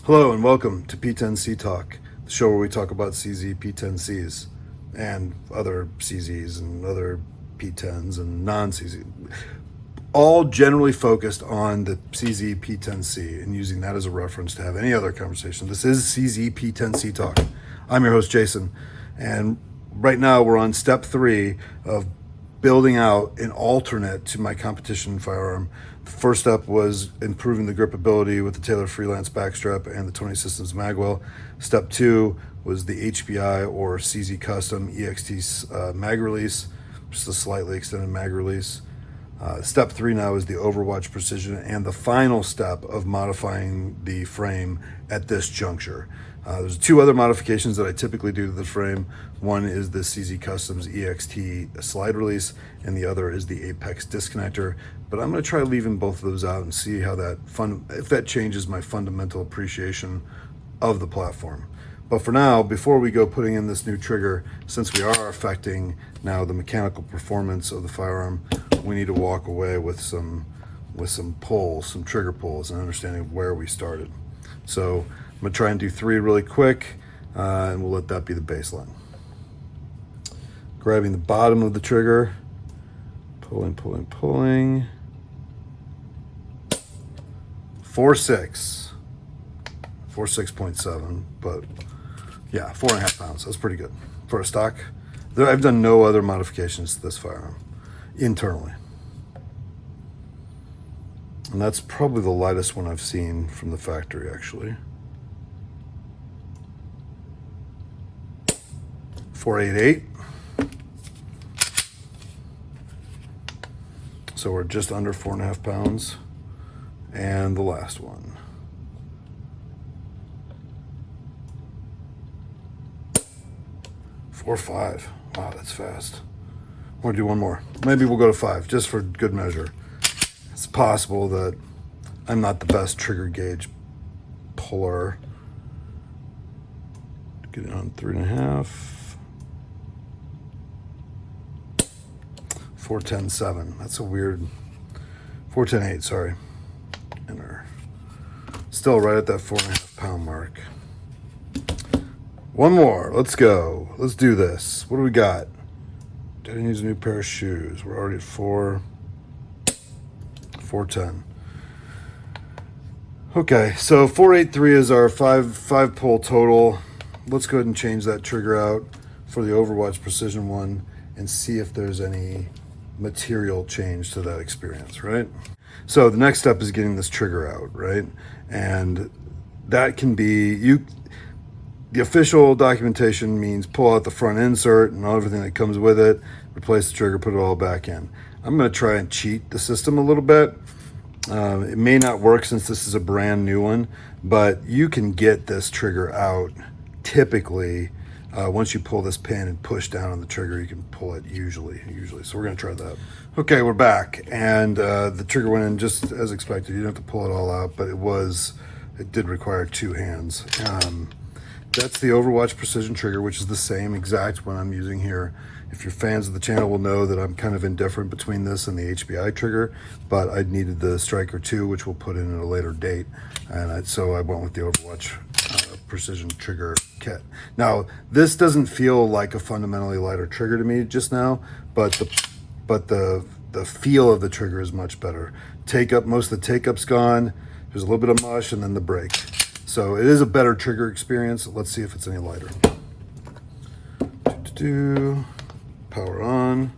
Hello and welcome to P-10C Talk, the show where we talk about CZ P-10Cs and other CZs and other P-10s and non-CZ. All generally focused on the CZ P-10C and using that as a reference to have any other conversation. This is CZ P-10C Talk. I'm your host, Jason, and right now we're on step 3 of building out an alternate to my competition firearm. The first step was improving the gripability with the Taylor Freelance backstrap and the Tony Systems magwell. Step 2 was the HBI or CZ Custom EXT mag release, just a slightly extended mag release. Step 3 now is the Overwatch Precision, and the final step of modifying the frame at this juncture. There's 2 other modifications that I typically do to the frame. One is the CZ Customs EXT slide release, and the other is the Apex disconnector. But I'm going to try leaving both of those out and see how if that changes my fundamental appreciation of the platform. But for now, before we go putting in this new trigger, since we are affecting now the mechanical performance of the firearm, we need to walk away with some pulls, some trigger pulls, and understanding of where we started. So I'm going to try and do 3 really quick, and we'll let that be the baseline. Grabbing the bottom of the trigger, pulling. 4.6. 4.6.7, but yeah, 4.5 pounds. That's pretty good for a stock. I've done no other modifications to this firearm internally. And that's probably the lightest one I've seen from the factory, actually. 4.88. So we're just under 4.5 pounds. And the last one. 4.5. Wow, that's fast. I want to do one more. Maybe we'll go to 5, just for good measure. It's possible that I'm not the best trigger gauge puller. Get it on 3.5. 4.10.7. That's a weird. 4.10.8. Sorry. Enter. Still right at that 4.5 pound mark. One more. Let's go. Let's do this. What do we got? Didn't use a new pair of shoes. We're already at 4.10. Okay, so 4.83 is our five pull total. Let's go ahead and change that trigger out for the Overwatch Precision one and see if there's any material change to that experience, right? So the next step is getting this trigger out, right? And that can be the official documentation means pull out the front insert and everything that comes with it, replace the trigger, put it all back in. I'm going to try and cheat the system a little bit. It may not work since this is a brand new one, but you can get this trigger out typically. Once you pull this pin and push down on the trigger, you can pull it usually. So we're going to try that. Okay, we're back, and the trigger went in just as expected. You didn't have to pull it all out, but it did require 2 hands. That's the Overwatch Precision trigger, which is the same exact one I'm using here. If you're fans of the channel will know that I'm kind of indifferent between this and the HBI trigger, but I needed the Striker 2, which we'll put in at a later date, and so I went with the Overwatch Precision trigger kit. Now, this doesn't feel like a fundamentally lighter trigger to me just now, but the feel of the trigger is much better. Most of the take-up's gone. There's a little bit of mush, and then the break. So it is a better trigger experience. Let's see if it's any lighter. Power on.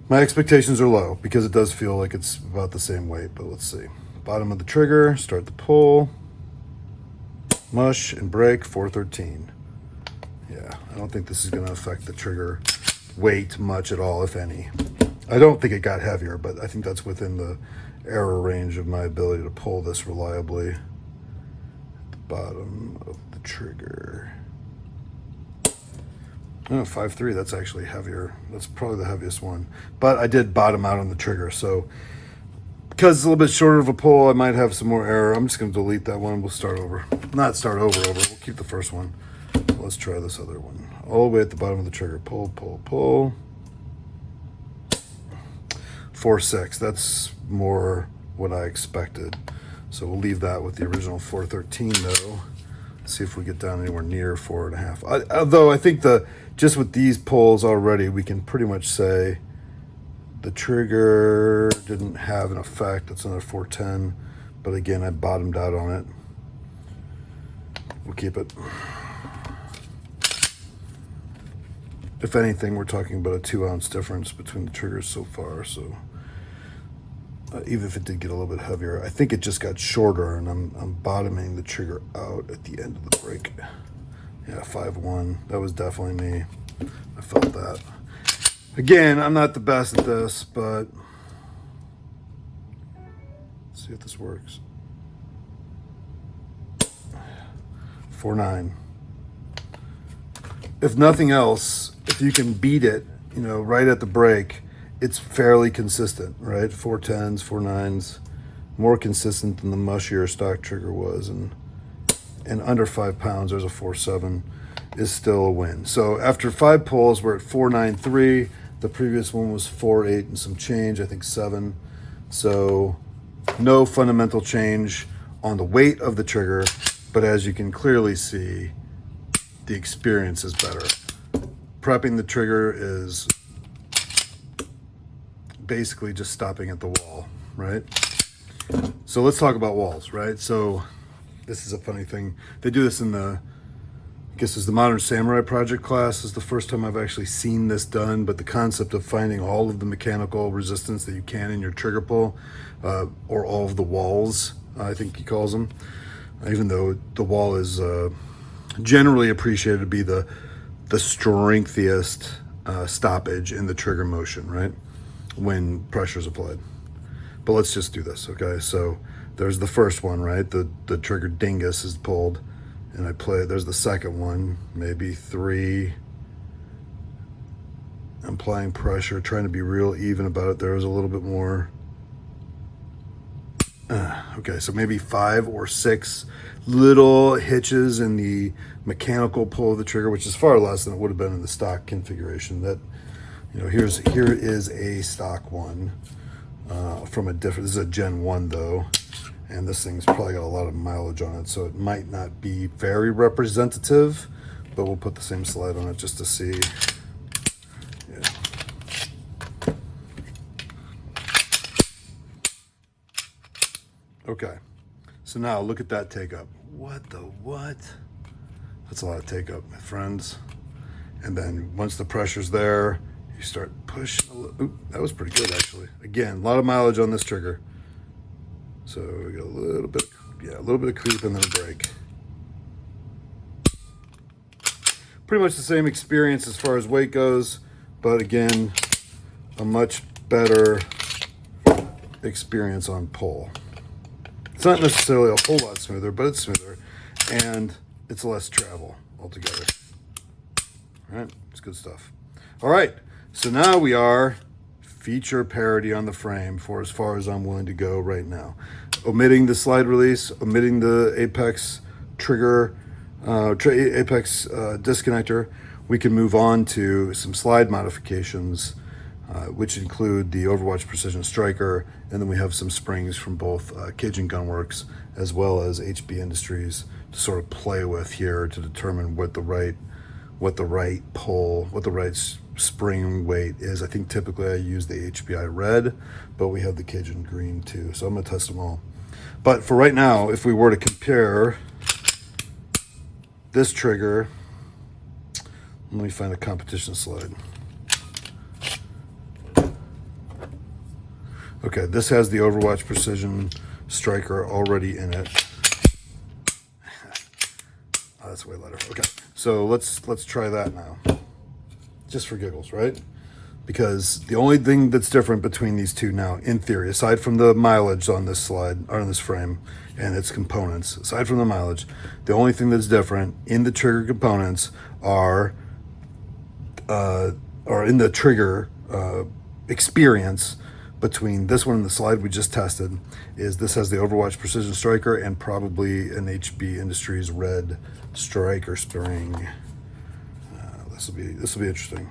My expectations are low because it does feel like it's about the same weight, but let's see. Bottom of the trigger, start the pull. Mush and break, 4.13. Yeah, I don't think this is going to affect the trigger weight much at all, if any. I don't think it got heavier, but I think that's within the error range of my ability to pull this reliably. Bottom of the trigger. Oh, 5.3, that's actually heavier. That's probably the heaviest one. But I did bottom out on the trigger, so because it's a little bit shorter of a pull, I might have some more error. I'm just going to delete that one. We'll start over. Not start over. We'll keep the first one. Let's try this other one. All the way at the bottom of the trigger. Pull. 4.6. That's more what I expected. So we'll leave that with the original 413 though. See if we get down anywhere near 4.5. Although I think just with these pulls already, we can pretty much say the trigger didn't have an effect. That's another 410. But again, I bottomed out on it. We'll keep it. If anything, we're talking about a 2-ounce difference between the triggers so far. So even if it did get a little bit heavier, I think it just got shorter, and I'm bottoming the trigger out at the end of the break. Yeah, 5-1. That was definitely me. I felt that. Again, I'm not the best at this, but let's see if this works. 4.9. If nothing else, if you can beat it, right at the break, it's fairly consistent, right? 4.10s, 4.9s, more consistent than the mushier stock trigger was, and under 5 pounds, there's a 4.7 is still a win. So after 5 pulls, we're at 4.93. The previous one was 4.8 and some change, I think 7. So no fundamental change on the weight of the trigger, but as you can clearly see, the experience is better. Prepping the trigger is basically just stopping at the wall, right? So let's talk about walls, right? So this is a funny thing. They do this in I guess it's the Modern Samurai Project class. Is the first time I've actually seen this done, but the concept of finding all of the mechanical resistance that you can in your trigger pull, or all of the walls, I think he calls them, even though the wall is generally appreciated to be the strengthiest stoppage in the trigger motion, right? When pressure is applied. But let's just do this, okay? So there's the first one, right? The trigger dingus is pulled, and I play. There's the second one, maybe 3. I'm applying pressure, trying to be real even about it. There was a little bit more. Okay, so maybe 5 or 6 little hitches in the mechanical pull of the trigger, which is far less than it would have been in the stock configuration. That, here is a stock one from a different. This is a Gen 1 though, and this thing's probably got a lot of mileage on it, so it might not be very representative. But we'll put the same slide on it just to see. Yeah. Okay, so now look at that take up. What? That's a lot of take up, my friends. And then once the pressure's there, you start pushing. Ooh, that was pretty good, actually. Again, a lot of mileage on this trigger. So we got a little bit of creep and then a break. Pretty much the same experience as far as weight goes, but again, a much better experience on pull. It's not necessarily a whole lot smoother, but it's smoother, and it's less travel altogether. All right, it's good stuff. All right, so now we are feature parity on the frame for as far as I'm willing to go right now. Omitting the slide release, omitting the Apex trigger, Apex disconnector, we can move on to some slide modifications, which include the Overwatch Precision Striker, and then we have some springs from both Cajun Gunworks as well as HB Industries to sort of play with here to determine what the right pull, what the right spring weight is. I think typically I use the HBI red, but we have the Cajun green too, so I'm gonna test them all. But for right now, if we were to compare this trigger, let me find a competition slide. Okay, this has the Overwatch Precision Striker already in it. Oh, that's way lighter. Okay, so let's try that now, just for giggles, right? Because the only thing that's different between these two now, in theory, aside from the mileage on this slide or on this frame and its components, aside from the mileage, the only thing that's different in the trigger components are in the trigger experience between this one and the slide we just tested, is this has the Overwatch Precision Striker and probably an HB Industries red striker spring. This will be interesting.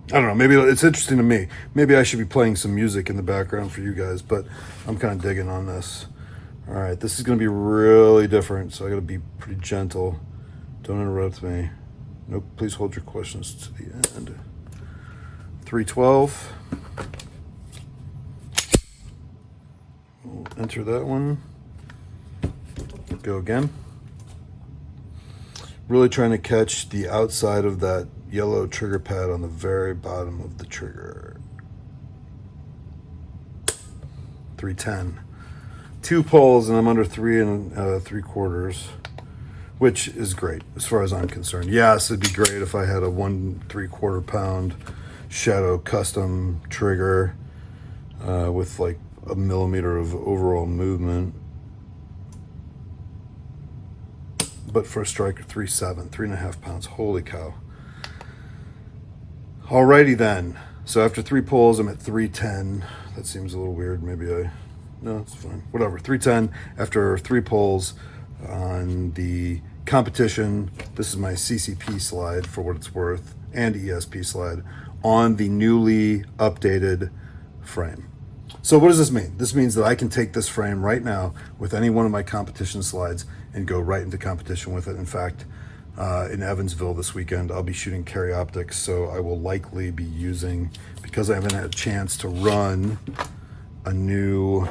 I don't know, maybe it's interesting to me. Maybe I should be playing some music in the background for you guys, but I'm kind of digging on this All right, this is going to be really different, so I got to be pretty gentle. Don't interrupt me. Nope, please hold your questions to the end. 312. We'll enter that one. Go again. Really trying to catch the outside of that yellow trigger pad on the very bottom of the trigger. 310. 2 pulls and I'm under 3 3/4, which is great as far as I'm concerned. Yes, it'd be great if I had a 1 3/4 pound Shadow custom trigger with like a millimeter of overall movement. But for a striker, 3.7, 3.5 pounds. Holy cow. Alrighty then. So after 3 pulls, I'm at 310. That seems a little weird. No, it's fine. Whatever. 310 after 3 pulls on the competition. This is my CCP slide for what it's worth, and ESP slide on the newly updated frame. So what does this mean? This means that I can take this frame right now with any one of my competition slides and go right into competition with it. In fact, in Evansville this weekend, I'll be shooting carry optics, so I will likely be using, because I haven't had a chance to run a new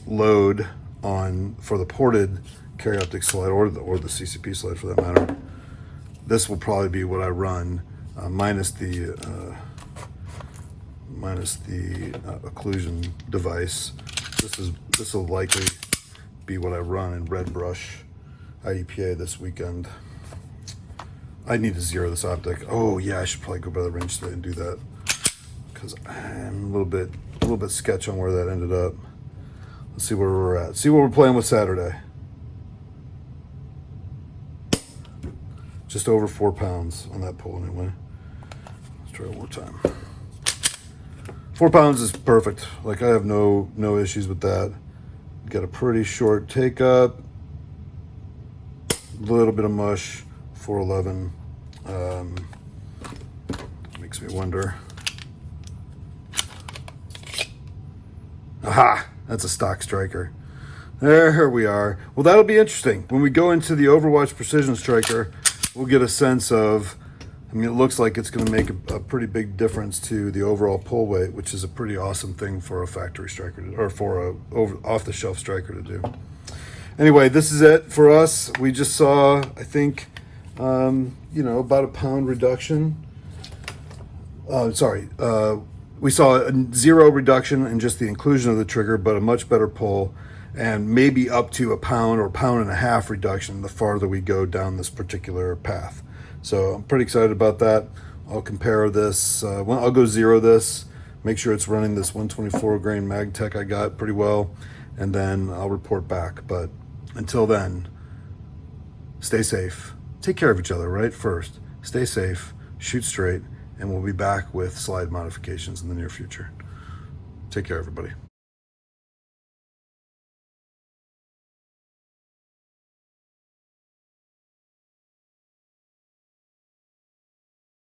load on for the ported carry optic slide or the CCP slide for that matter. This will probably be what I run, minus the occlusion device. This will likely be what I run in red brush IDPA this weekend. I need to zero this optic. Oh yeah, I should probably go by the range today and do that, because I'm a little bit sketch on where that ended up. Let's see where we're at. See what we're playing with Saturday. Just over 4 pounds on that pull anyway. Let's try it one more time. 4 pounds is perfect. Like, I have no issues with that. Got a pretty short take up. A little bit of mush. 411. Makes me wonder. Aha! That's a stock striker. There we are. Well, that'll be interesting. When we go into the Overwatch Precision striker, we'll get a sense of, I mean, it looks like it's going to make a pretty big difference to the overall pull weight, which is a pretty awesome thing for a factory striker or for a off-the-shelf striker to do. Anyway, this is it for us. We just saw, I think, about a pound reduction. We saw a 0 reduction in just the inclusion of the trigger, but a much better pull, and maybe up to a pound or pound and a half reduction the farther we go down this particular path. So I'm pretty excited about that. I'll compare this. I'll go zero this, make sure it's running this 124 grain Magtech I got pretty well, and then I'll report back. But until then, stay safe. Take care of each other, right? First, stay safe, shoot straight, and we'll be back with slide modifications in the near future. Take care, everybody.